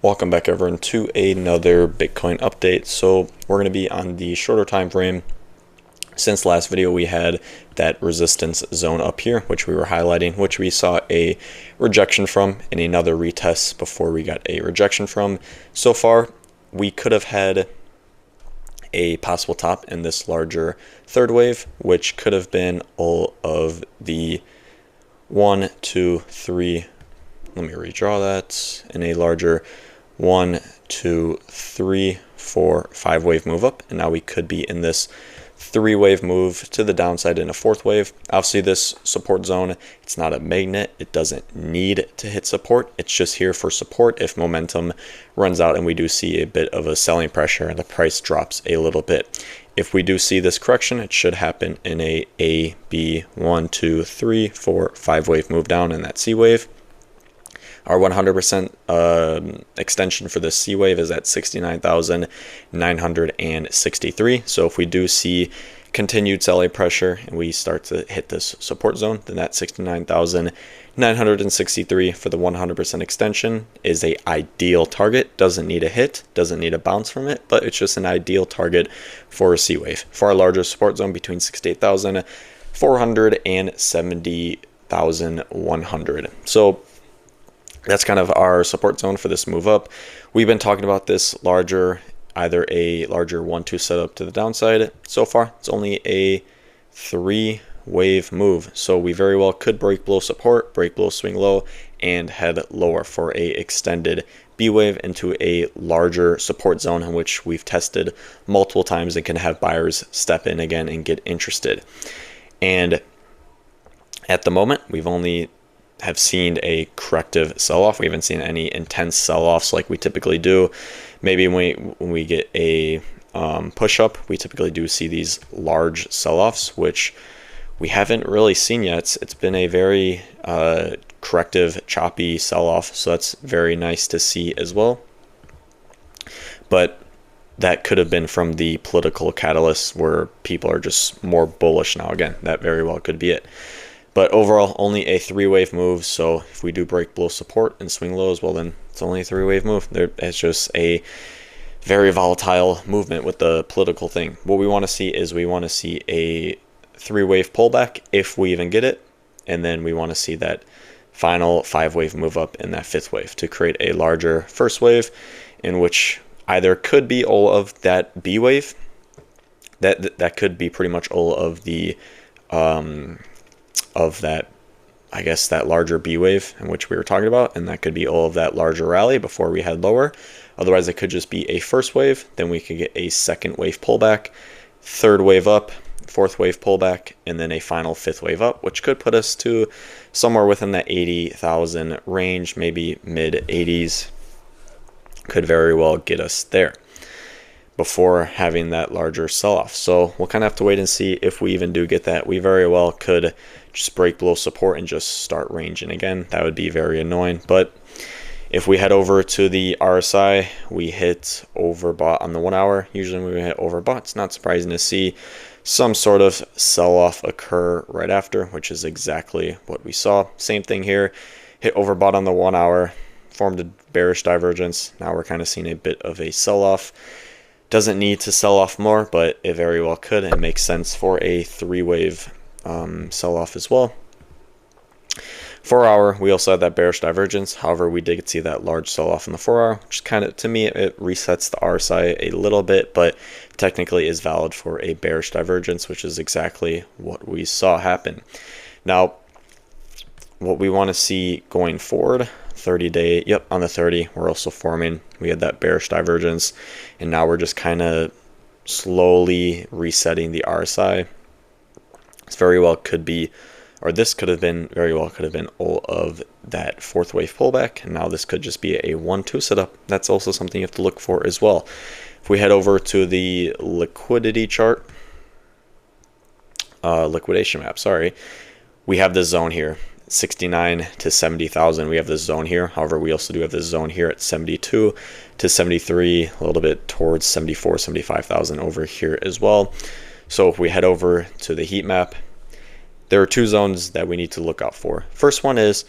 Welcome back everyone to another Bitcoin update. So we're going to be on the shorter time frame. Since last video we had that resistance zone up here, which we were highlighting, which we saw a rejection from and another retest before we got a rejection from. So far we could have had a possible top in this larger third wave, which could have been all of the 1, 2, 3, let me redraw that, in a larger 1, 2, 3, 4, 5 wave move up, and now we could be in this 3-wave move to the downside in a 4th wave. Obviously this support zone, it's not a magnet, it doesn't need to hit support, it's just here for support if momentum runs out and we do see a bit of a selling pressure and the price drops a little bit. If we do see this correction, it should happen in a B, 1, 2, 3, 4, 5 wave move down in that C wave. Our 100% extension for this C wave is at 69,963. So if we do see continued selling pressure and we start to hit this support zone, then that 69,963 for the 100% extension is a ideal target. Doesn't need a hit, doesn't need a bounce from it, but it's just an ideal target for a C wave. For our larger support zone between 68,400 and 70,100. So that's kind of our support zone for this move up. We've been talking about this larger, either a larger 1-2 setup to the downside. So far, it's only a 3-wave move. So we very well could break below support, break below swing low, and head lower for a extended B wave into a larger support zone in which we've tested multiple times and can have buyers step in again and get interested. And at the moment, we've only have seen a corrective sell-off. We haven't seen any intense sell-offs like we typically do. Maybe when we get a push-up, we typically do see these large sell-offs, which we haven't really seen yet. It's been a very corrective, choppy sell-off, so that's very nice to see as well. But that could have been from the political catalyst where people are just more bullish now. Again, that very well could be it. But overall, only a 3-wave move. So if we do break below support and swing lows, well then it's only a 3-wave move. It's just a very volatile movement with the political thing. What we want to see is we want to see a 3-wave pullback if we even get it. And then we want to see that final 5-wave move up in that 5th wave to create a larger first wave, in which either could be all of that B wave. That could be pretty much all of the of that, I guess, that larger B wave in which we were talking about, and that could be all of that larger rally before we head lower. Otherwise, it could just be a first wave, then we could get a 2nd wave pullback, 3rd wave up, 4th wave pullback, and then a final 5th wave up, which could put us to somewhere within that 80,000 range, maybe mid 80s. Could very well get us there before having that larger sell-off. So we'll kind of have to wait and see if we even do get that. We very well could just break below support and just start ranging again. That would be very annoying. But if we head over to the RSI, we hit overbought on the 1 hour. Usually when we hit overbought, it's not surprising to see some sort of sell-off occur right after, which is exactly what we saw. Same thing here, hit overbought on the 1 hour, formed a bearish divergence. Now we're kind of seeing a bit of a sell-off. Doesn't need to sell off more, but it very well could, and makes sense for a 3-wave sell-off as well. 4 hour, we also had that bearish divergence. However, we did see that large sell-off in the 4 hour, which kind of, to me, it resets the RSI a little bit, but technically is valid for a bearish divergence, which is exactly what we saw happen. Now, what we want to see going forward, 30-day, yep, on the 30, we're also forming. We had that bearish divergence, and now we're just kind of slowly resetting the RSI. This very well could be, or this could have been, very well could have been all of that 4th wave pullback, and now this could just be a 1-2 setup. That's also something you have to look for as well. If we head over to the liquidity chart, liquidation map, sorry, we have this zone here. 69 to 70,000, we have this zone here. However, we also do have this zone here at 72 to 73, a little bit towards 74, 75,000 over here as well. So if we head over to the heat map, there are 2 zones that we need to look out for. First one is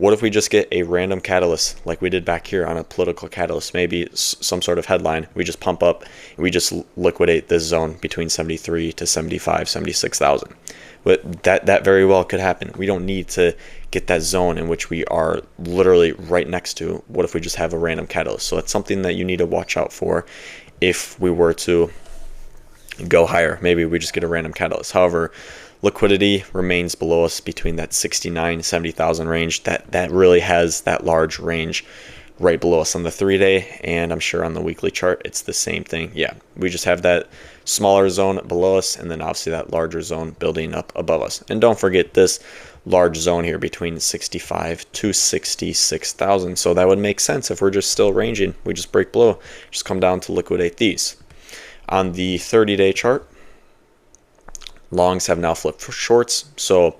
What if we just get a random catalyst like we did back here on a political catalyst, maybe some sort of headline, we just pump up and we just liquidate this zone between 73 to 75, 76,000. But that very well could happen. We don't need to get that zone in which we are literally right next to. What if we just have a random catalyst? So that's something that you need to watch out for if we were to go higher. Maybe we just get a random catalyst. However, liquidity remains below us between that 69, 70,000 range. That really has that large range right below us on the 3-day, and I'm sure on the weekly chart it's the same thing. Yeah, we just have that smaller zone below us, and then obviously that larger zone building up above us. And don't forget this large zone here between 65 to 66,000. So that would make sense if we're just still ranging. We just break below, just come down to liquidate these. On the 30-day chart, longs have now flipped for shorts. So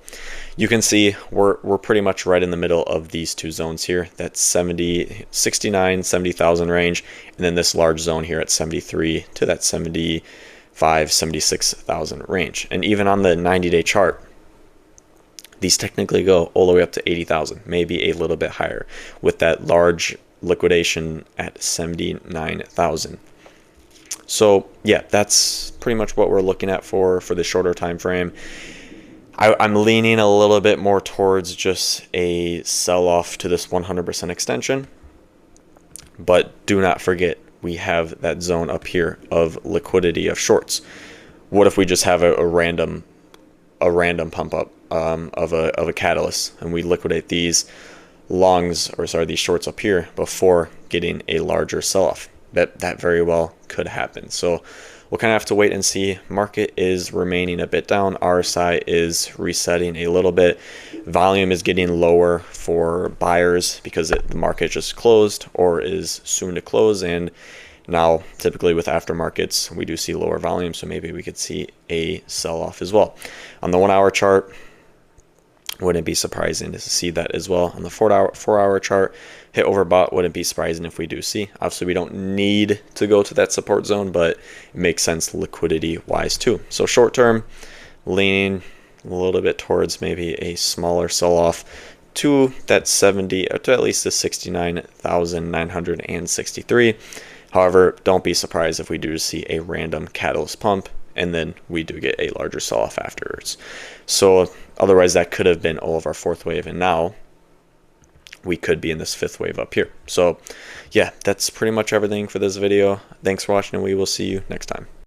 you can see we're pretty much right in the middle of these two zones here. That's 69, 70,000 range, and then this large zone here at 73 to that 75, 76,000 range. And even on the 90-day chart, these technically go all the way up to 80,000, maybe a little bit higher, with that large liquidation at 79,000. So yeah, that's pretty much what we're looking at for the shorter time frame. I'm leaning a little bit more towards just a sell-off to this 100% extension. But do not forget, we have that zone up here of liquidity of shorts. What if we just have a random pump up of a catalyst, and we liquidate these these shorts up here before getting a larger sell-off? That very well could happen. So we'll kind of have to wait and see. Market is remaining a bit down. RSI is resetting a little bit. Volume is getting lower for buyers because the market just closed or is soon to close. And now typically with aftermarkets, we do see lower volume. So maybe we could see a sell-off as well. On the 1 hour chart, wouldn't be surprising to see that as well. On the 4-hour chart, hit overbought, wouldn't be surprising if we do see. Obviously, we don't need to go to that support zone, but it makes sense liquidity-wise too. So short term, leaning a little bit towards maybe a smaller sell-off to that 70, or to at least the 69,963. However, don't be surprised if we do see a random catalyst pump, and then we do get a larger sell-off afterwards. So otherwise, that could have been all of our fourth wave, and now we could be in this fifth wave up here. So yeah, that's pretty much everything for this video. Thanks for watching, and we will see you next time.